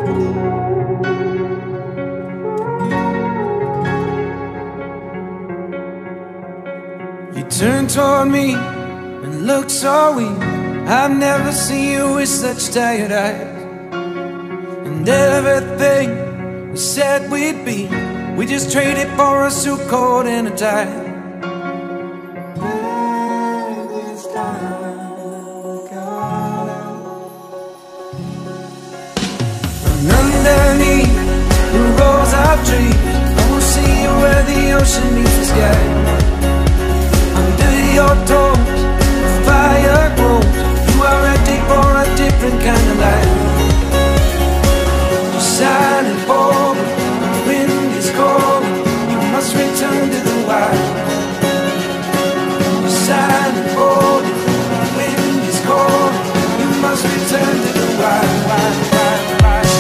You turn toward me and look so weak. I've never seen you with such tired eyes. And everything we said we'd be, we just traded for a suit coat and a tie. And underneath the rows of trees, I will see you where the ocean meets the sky. Under your toes, the fire grows. You are ready for a different kind of life. You're silent for me, the wind is cold. You must return to the wild. You're silent for me, the wind is cold. You must return to the wild, wild, wild, wild.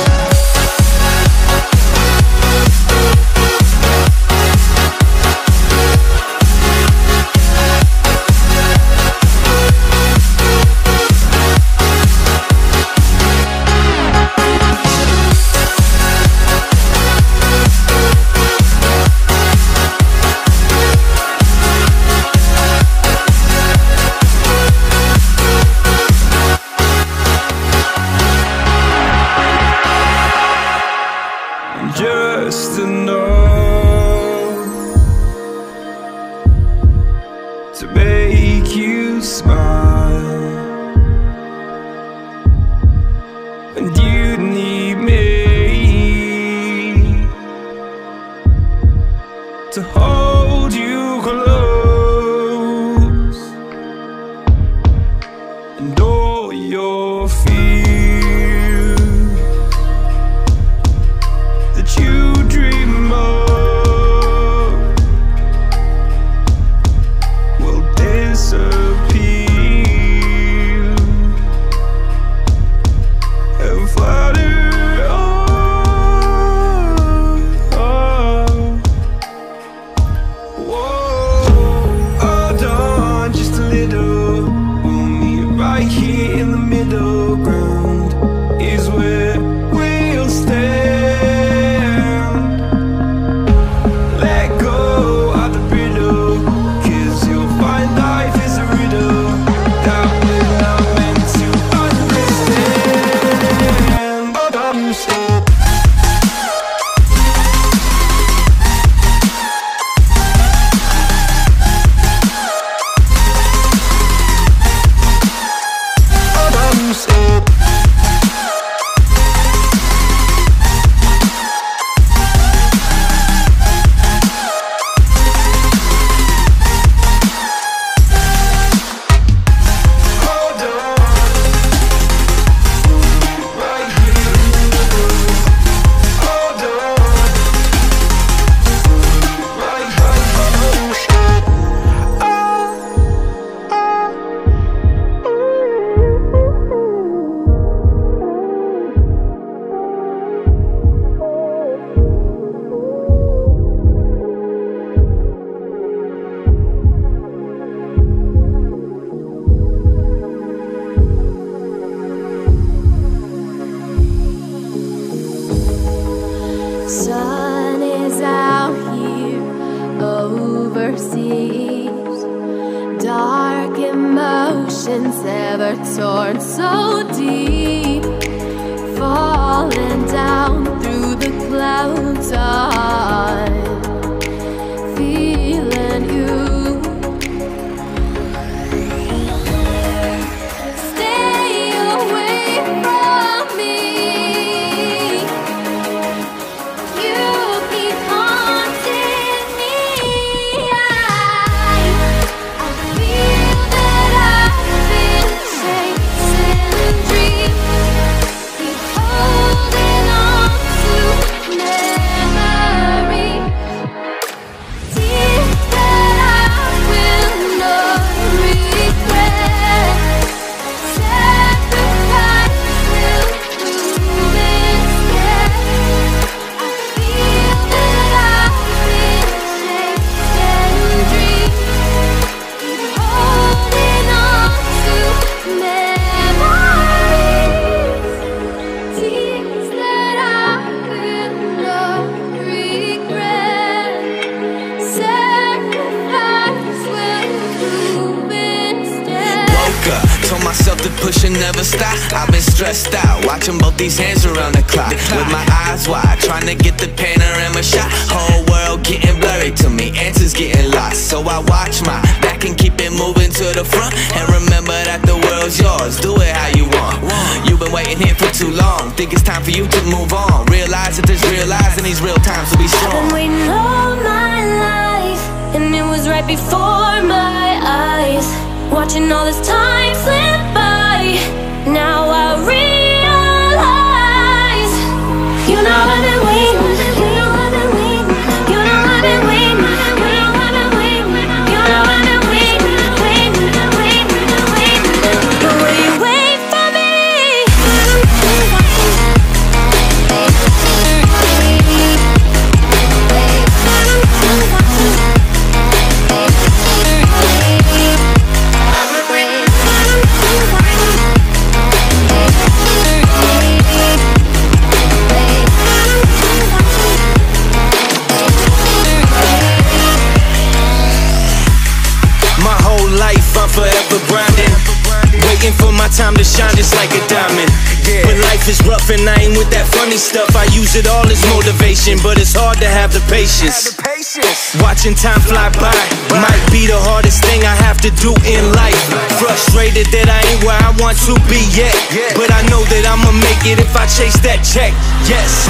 Just enough to make you smile, and you need me to hold you close, and all your fears that you dream of will disappear and flutter on. Whoa, hold on just a little. We'll meet right here in the middle ground is where we'll stay. Sun is out here overseas. Dark emotions ever torn so deep, falling down through the clouds. I'm feeling you. Stay away from me. You keep haunting me. I feel that I've been chasing dreams. stressed out, watching both these hands around the clock. With my eyes wide, trying to get the panorama shot. Whole world getting blurry to me, answers getting lost. So I watch my back and keep it moving to the front. And remember that the world's yours, do it how you want. You've been waiting here for too long, think it's time for you to move on. Realize that there's real lies in these real times to be strong. I've been waiting all my life, and it was right before my eyes, watching all this time slip by. Now I realize, you know I've been waiting, you know I've been waiting, you know I've been waiting, you know I've been waiting, you know I've been waiting, waiting, waiting, waiting. But will you wait for me? I'm forever grinding, waiting for my time to shine just like a diamond. When life is rough and I ain't with that funny stuff, I use it all as motivation, but it's hard to have the patience. Watching time fly by might be the hardest thing I have to do in life. Frustrated that I ain't where I want to be yet, but I know that I'ma make it if I chase that check. Yes.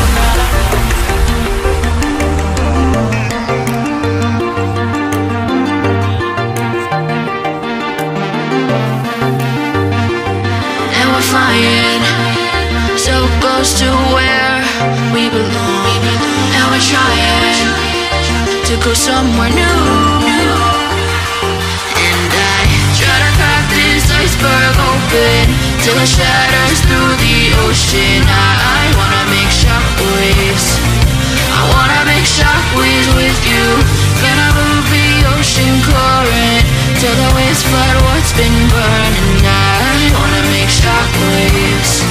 Flying so close to where we belong, and we're trying to go somewhere new. And I try to crack this iceberg open till it shatters through the ocean. I wanna make shockwaves, I wanna make shockwaves with you. Gonna move the ocean current till the waves flood what's been burning. I wanna make shockwaves,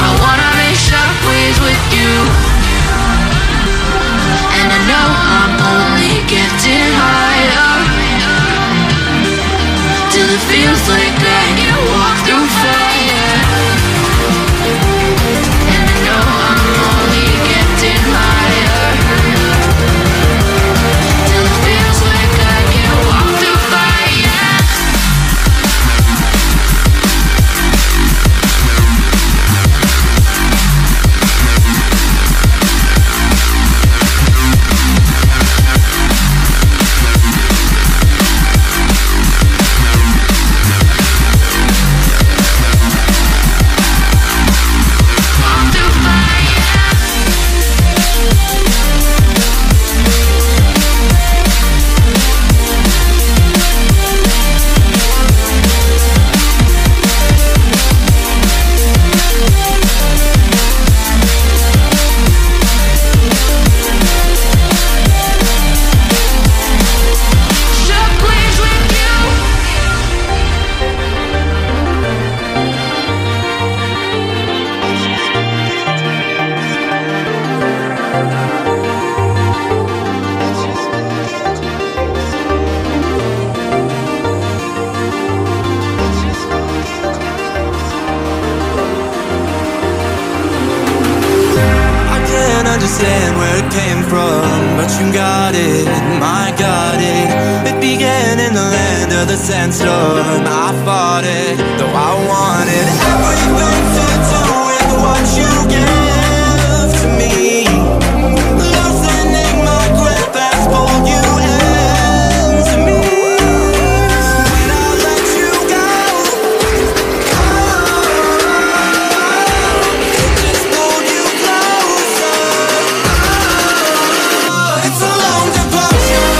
I wanna make shockwaves with you. And I know I'm only getting higher, till it feels like I can walk through fire. And I know I'm only getting higher, till it feels like I can walk through fire. Understand where it came from, but you got it, I got it. It began in the land of the sandstorm. I fought it, though I wanted everything to do with what you gave to me. Loosening my grip as pulled you into me. When I let you go, it just pulled you closer. It's a long departure.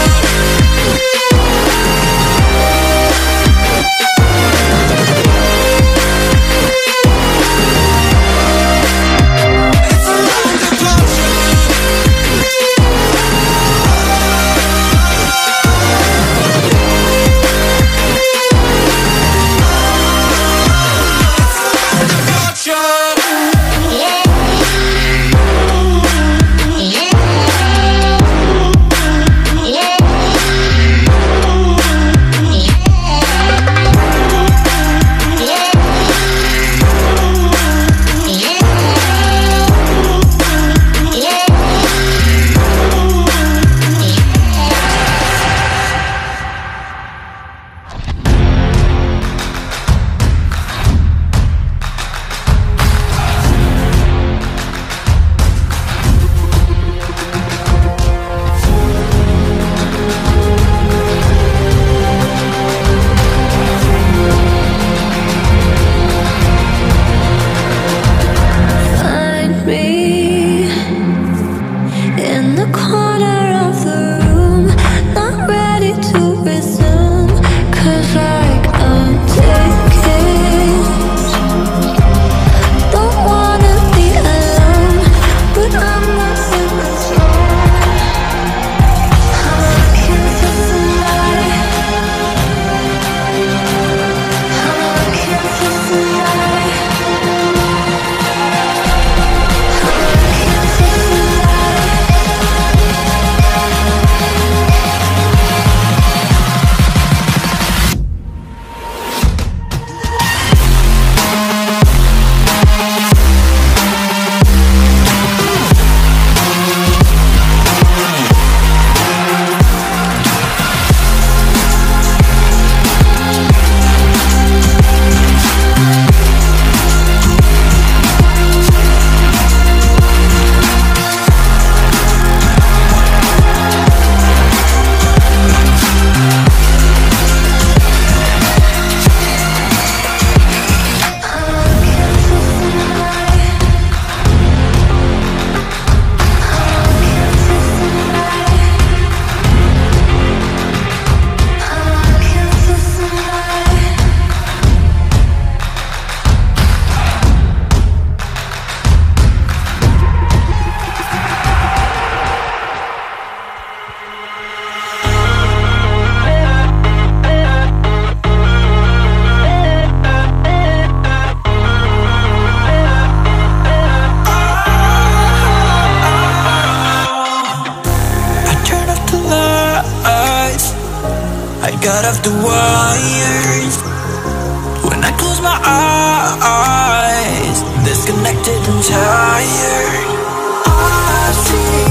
out of the wires. When I close my eyes, disconnected and tired. I see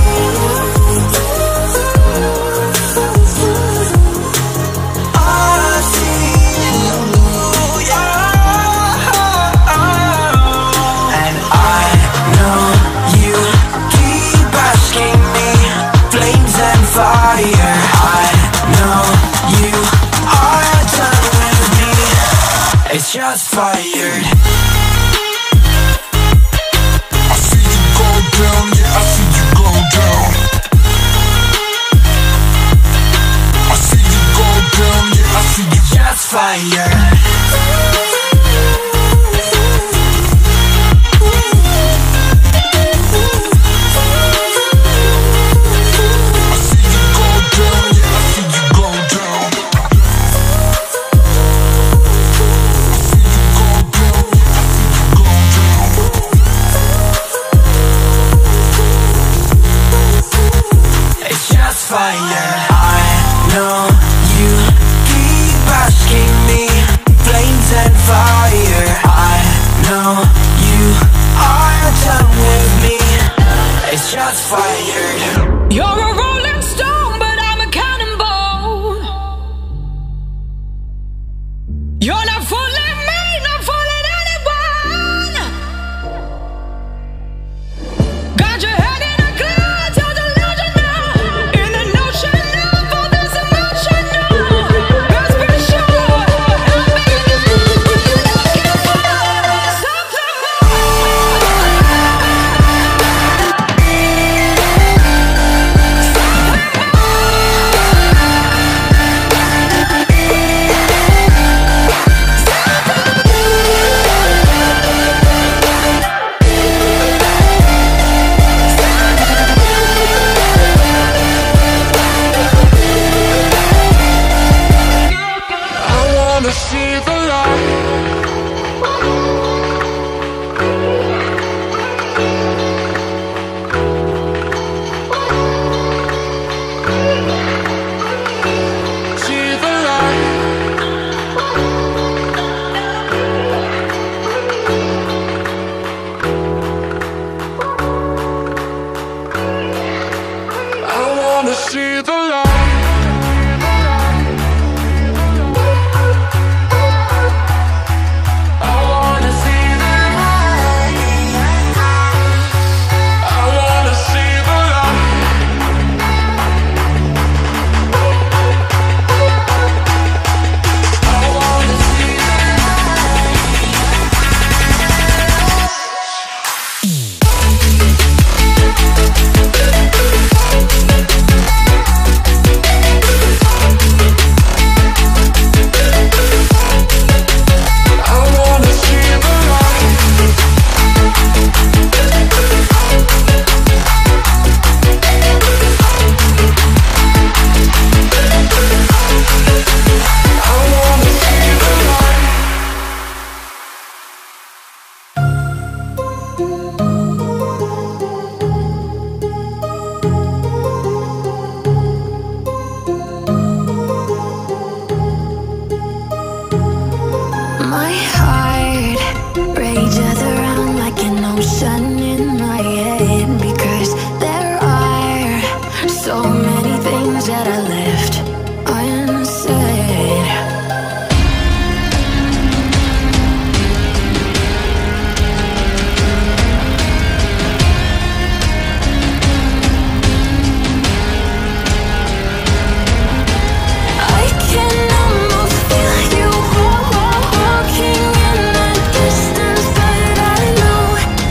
fire. I know you are done with me. It's just fired. I see you go down, yeah, I see you go down. I see you go down, yeah, I see you just fired.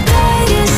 That is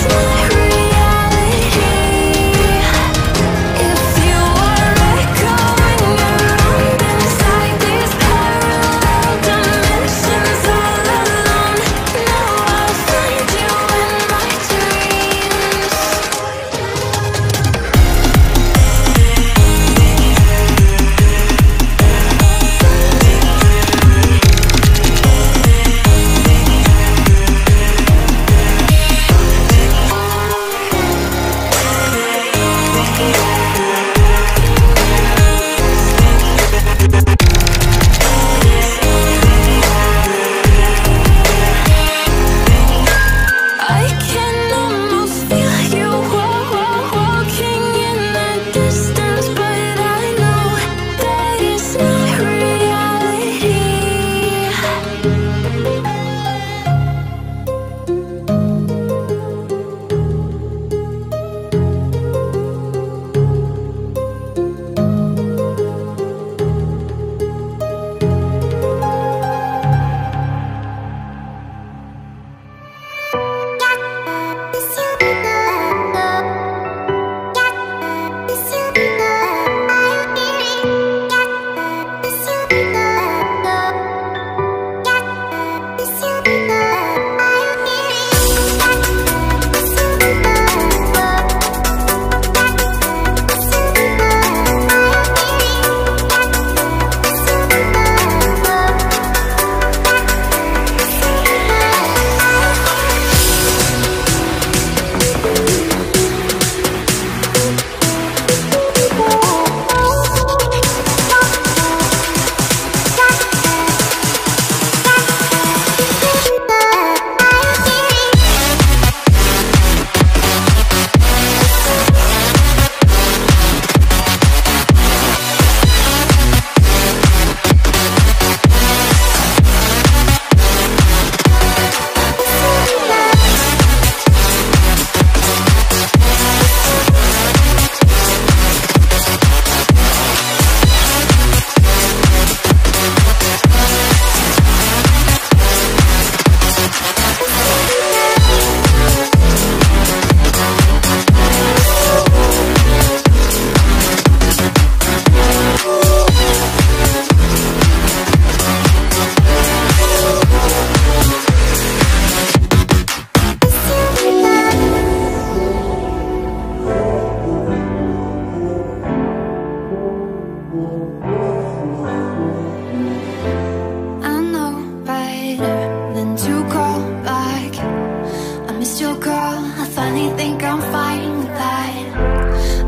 finally think I'm fine with that.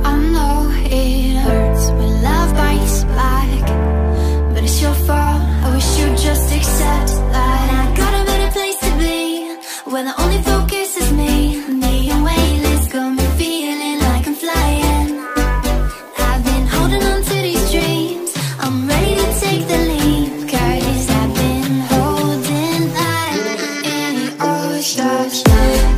I know it hurts when love bites back, but it's your fault, I wish you'd just accept that. I got a better place to be, where the only focus is me. And weightless got me feeling like I'm flying. I've been holding on to these dreams, I'm ready to take the leap, 'cause I've been holding that in the ocean.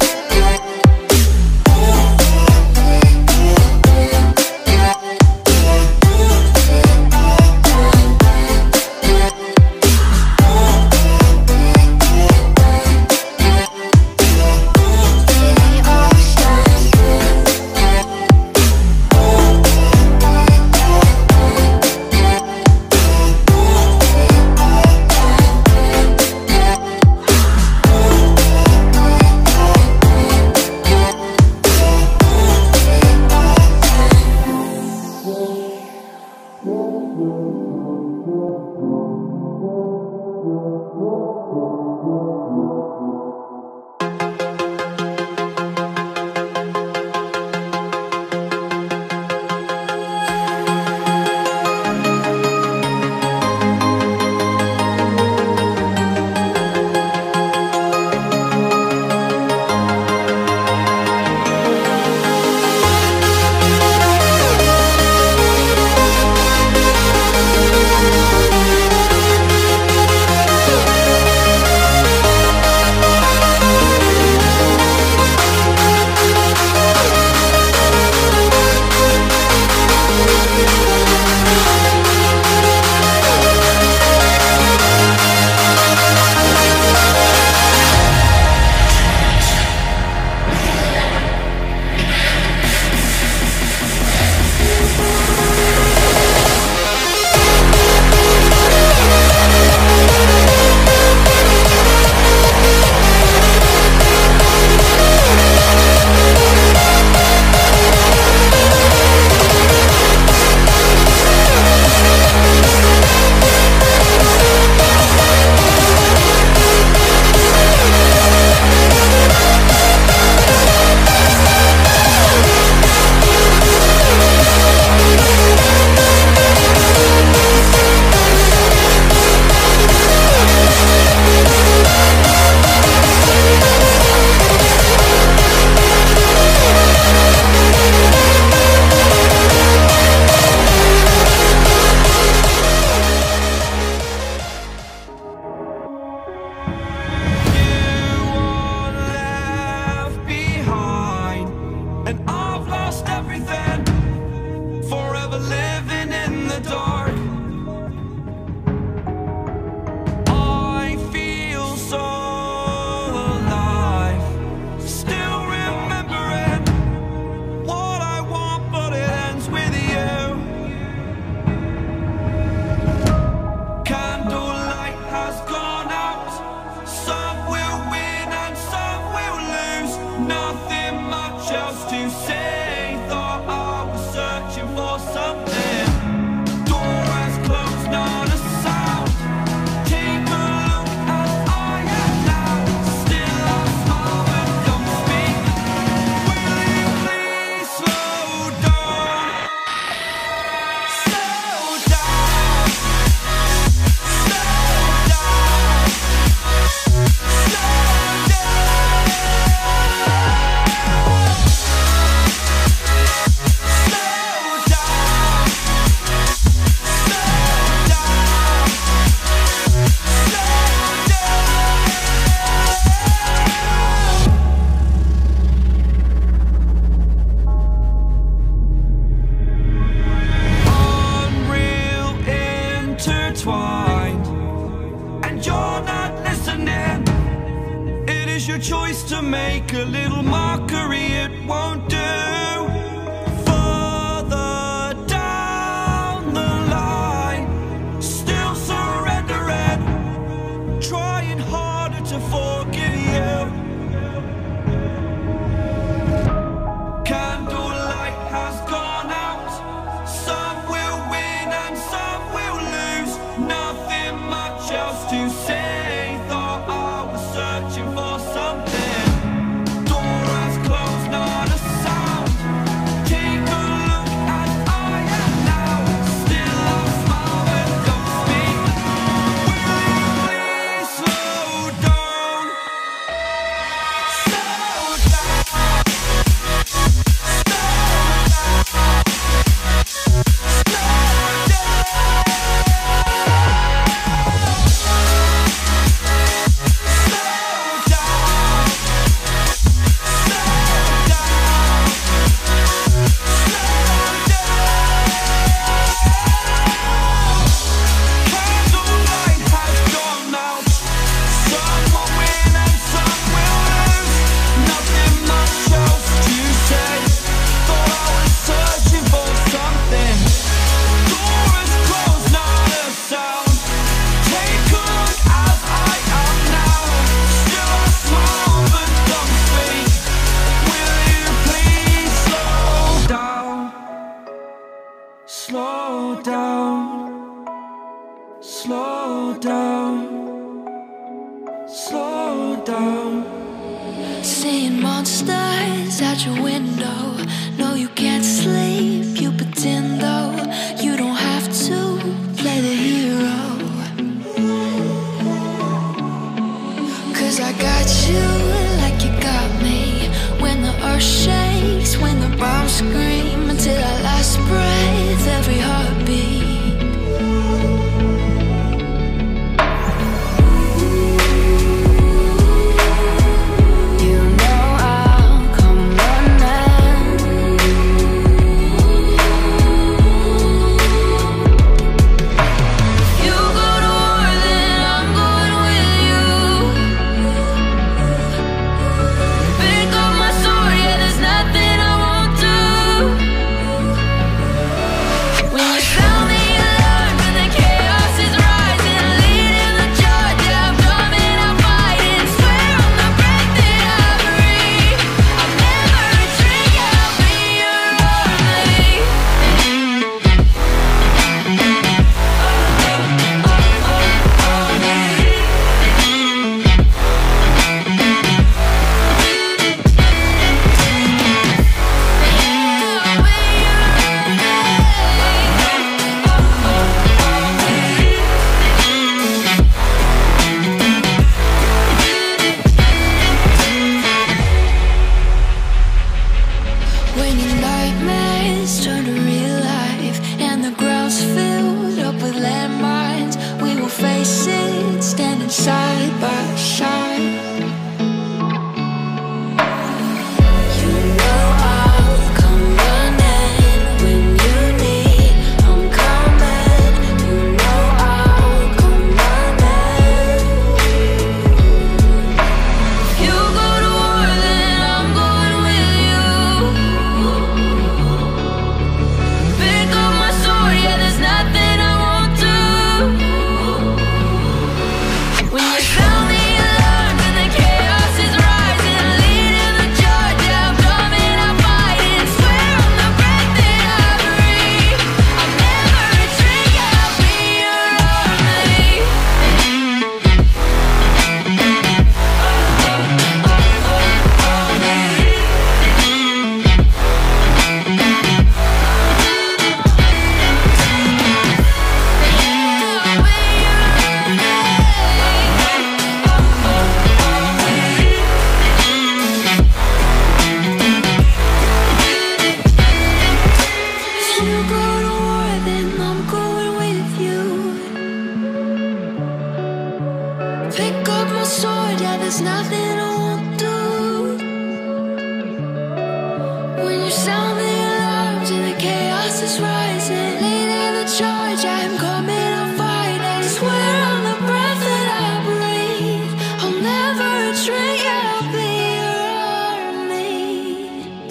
stars out your window. No, you can't sleep, you pretend though. You don't have to play the hero, 'cause I got you like you got me. When the earth shakes, when the bombs scream, until our last breath, every heartbeat.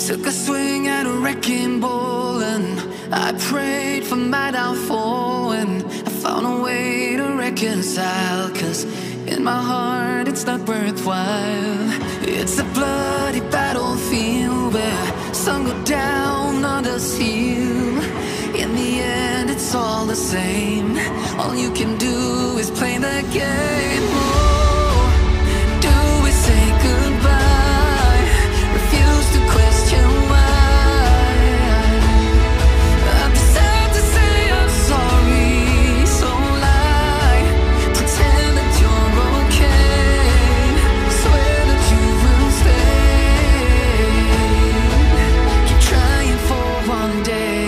Took a swing at a wrecking ball and I prayed for my downfall, and I found a way to reconcile, 'cause in my heart it's not worthwhile. It's a bloody battlefield where some go down, others heal. In the end it's all the same. All you can do is play the game. Oh, do we say goodbye? Refuse to question why. I'm sad to say I'm sorry, so lie. Pretend that you're okay. Swear that you will stay. Keep trying for one day.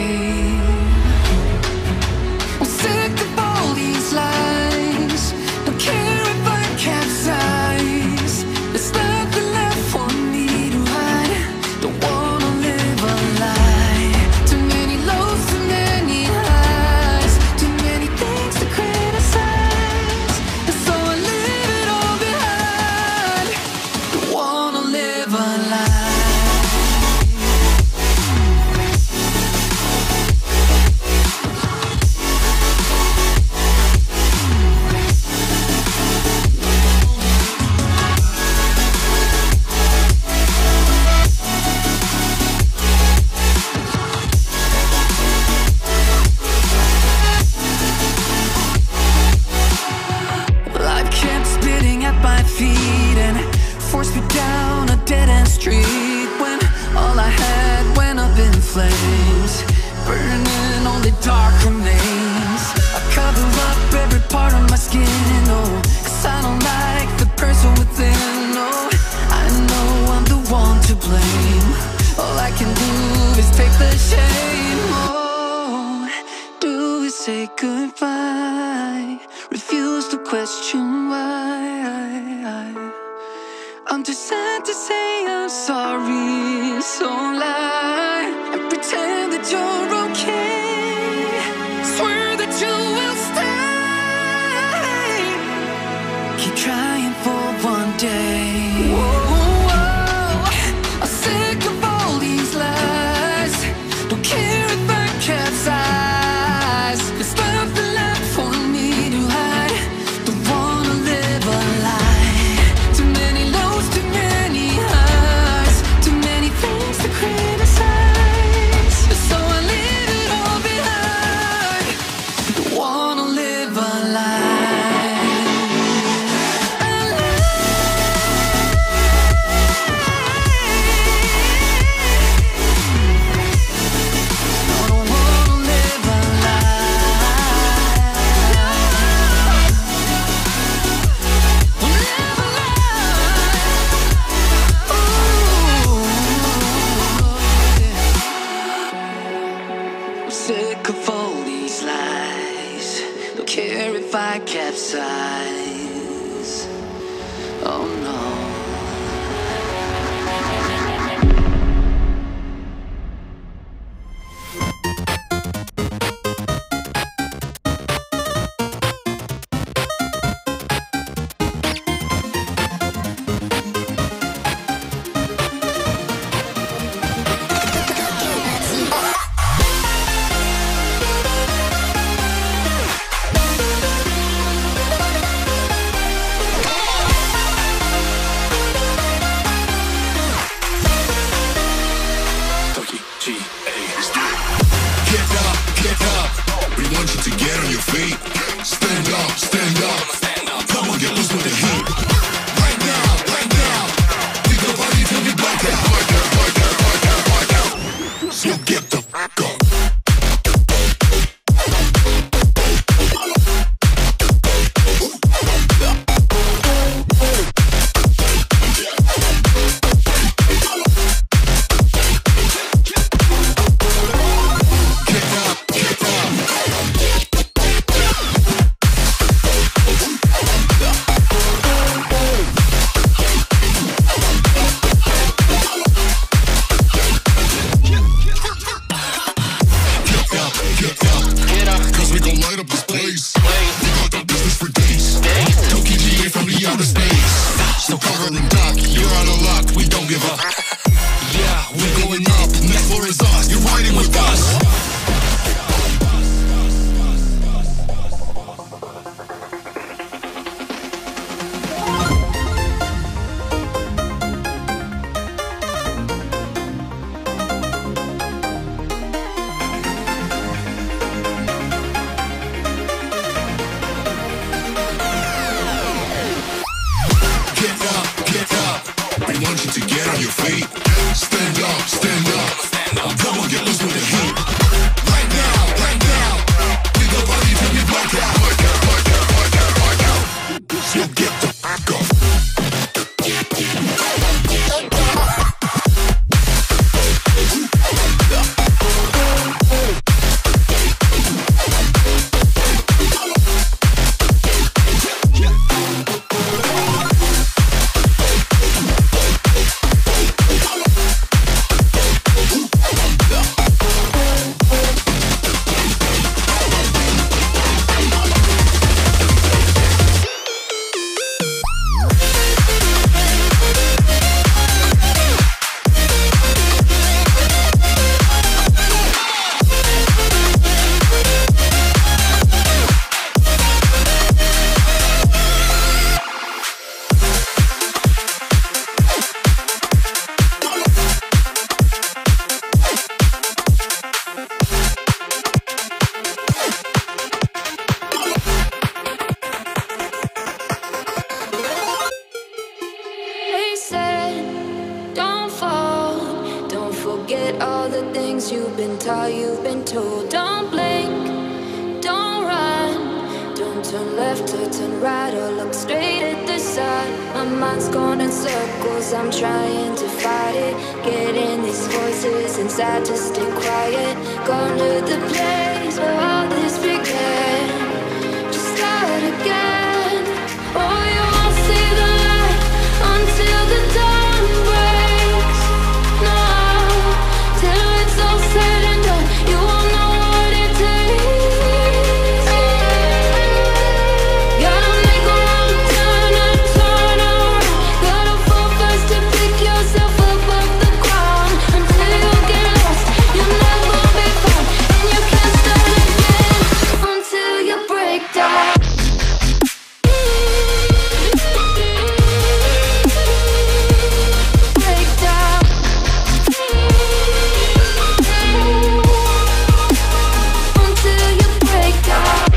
I'm sick of all these lies. Don't care if I flames, burning only dark remains. I cover up every part of my skin, oh, 'cause I don't like the person within, oh. I know I'm the one to blame. All I can do is take the shame, oh. Do we say goodbye? Refuse to question why. I'm too sad to say I'm sorry, so lie and pretend that you're okay. Swear that you will stay. Keep trying for one day. Whoa, I'm sick of all these lies. Don't care if I capsize. There's nothing left for me to hide. Don't wanna live a lie. Too many lows, too many highs, too many things to criticize. So I leave it all behind. Don't wanna live a lie. Sick of all these lies. Don't care if I capsize. Oh no. Get up. We want you to get on your feet. Stand up, stand up. Come on, get loose with the heat. Right now, right now. Think about it till we black out. So get the fuck up. forget all the things you've been taught, you've been told. Don't blink, don't run, don't turn left or turn right or look straight at the sun. My mind's going in circles, I'm trying to fight it. Getting these voices inside to stay quiet. Going to the place where all this began. Just start again. Oh, you won't see the light until the dawn breaks. No, till it's all said and done, you won't know what it takes. Gotta make a wrong turn and turn around. Gotta fall fast to pick yourself up off the ground. Until you get lost, you'll never be found. And you can't start again until you break down. Break down. Until you break down.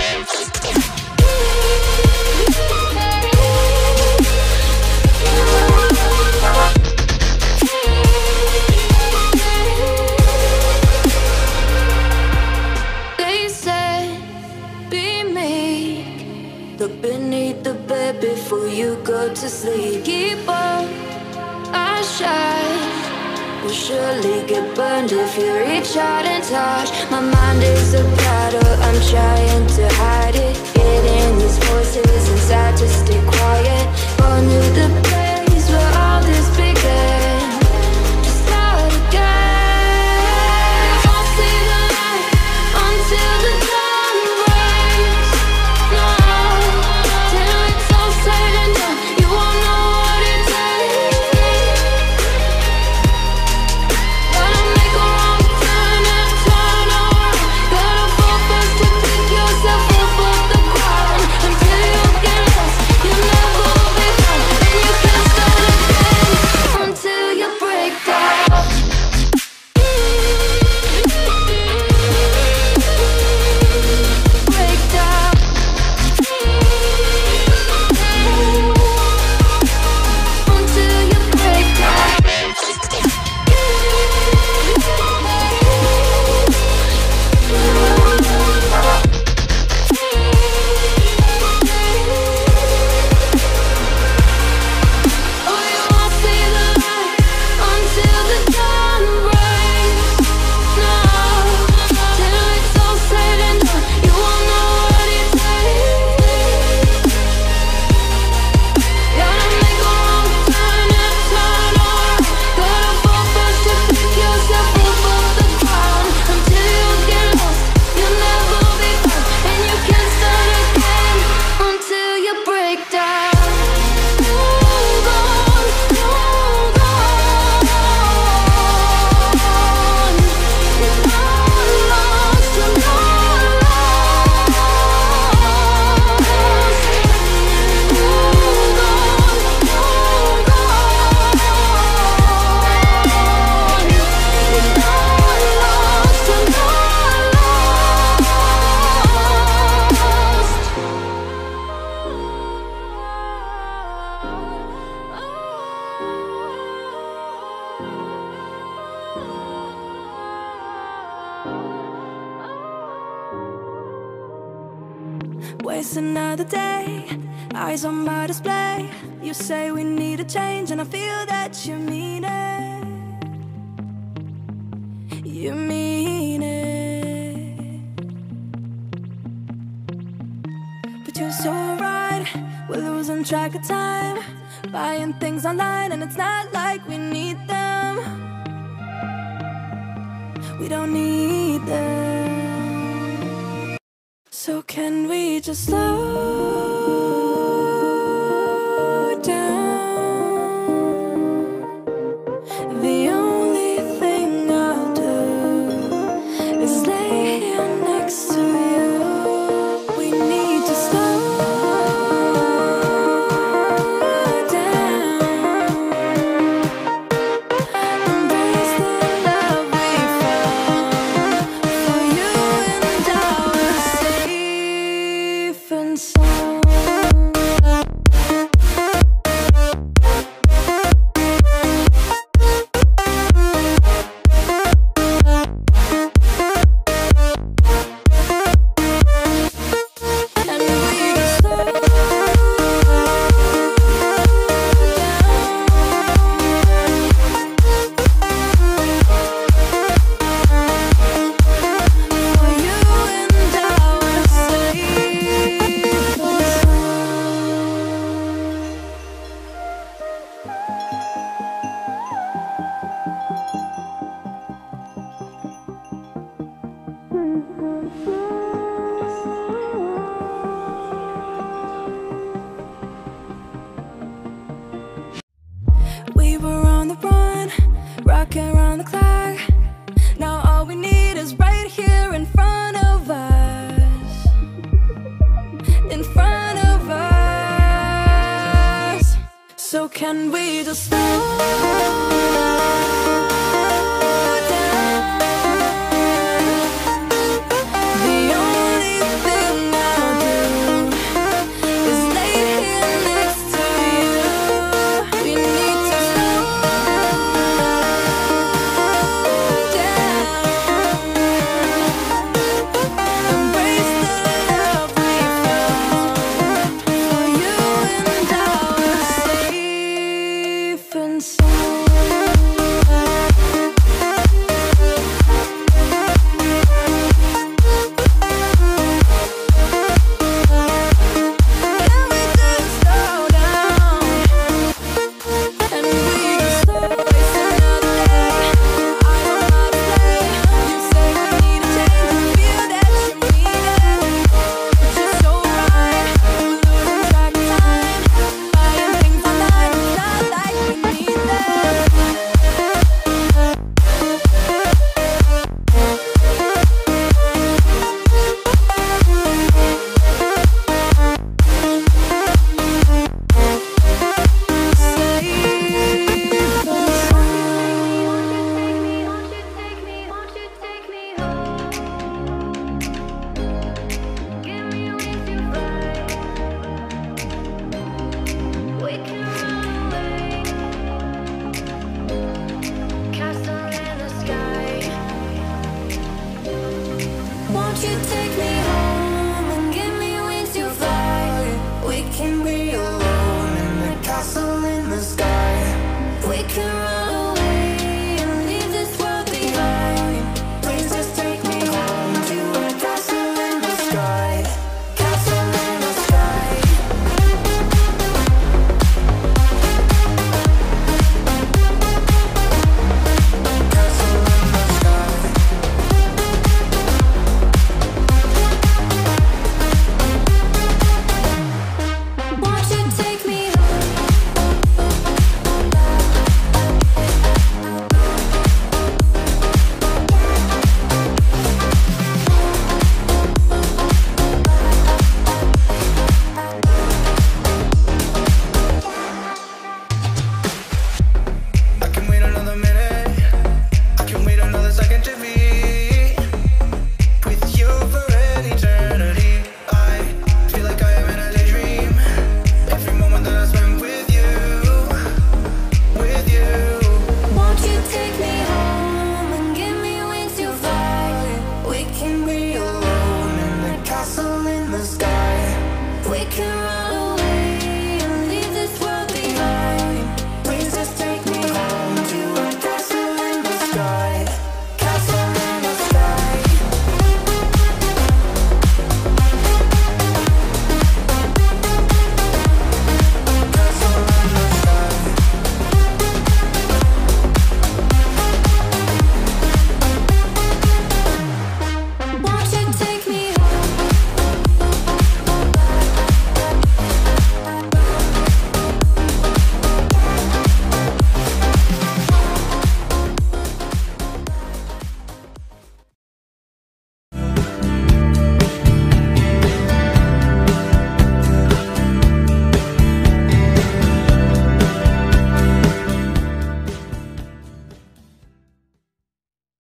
They said, be meek. Look beneath the bed before you go to sleep. Keep on, I shine. Will surely get burned if you reach out and touch. My mind is a battle, I'm trying to hide it. Getting these voices inside to stay quiet. Going to the place where all this began. Just start again. You won't see the light until the dawn breaks. No, till it's all said and done, you won't know what it takes. Gotta make a wrong turn and turn around. Gotta fall fast to pick yourself up off the ground. Until you get lost, you'll never be found. And you can't start again until you break down. Break down. Until you break down. Oh, you won't see the light until the dawn breaks. No, till it's all said and done, you won't know what it takes. Gotta make a wrong turn and turn around. Gotta fall fast to pick yourself up off the ground. Until you get lost, you'll never be found. And you can't start again until you break down. Hold on, hold on. You're not lost, you're not lost. Hold on, hold on. You're not lost, you're Waste another day, eyes on my display. You say we need a change, and I feel that you mean it. You mean it. But you're so right, we're losing track of time. Buying things online, and it's not like we need them. We don't need them. So can we just slow down? The only thing I'll do is lay here next to you. We need to slow down. Embrace the love we found. For you and I were safe and sound.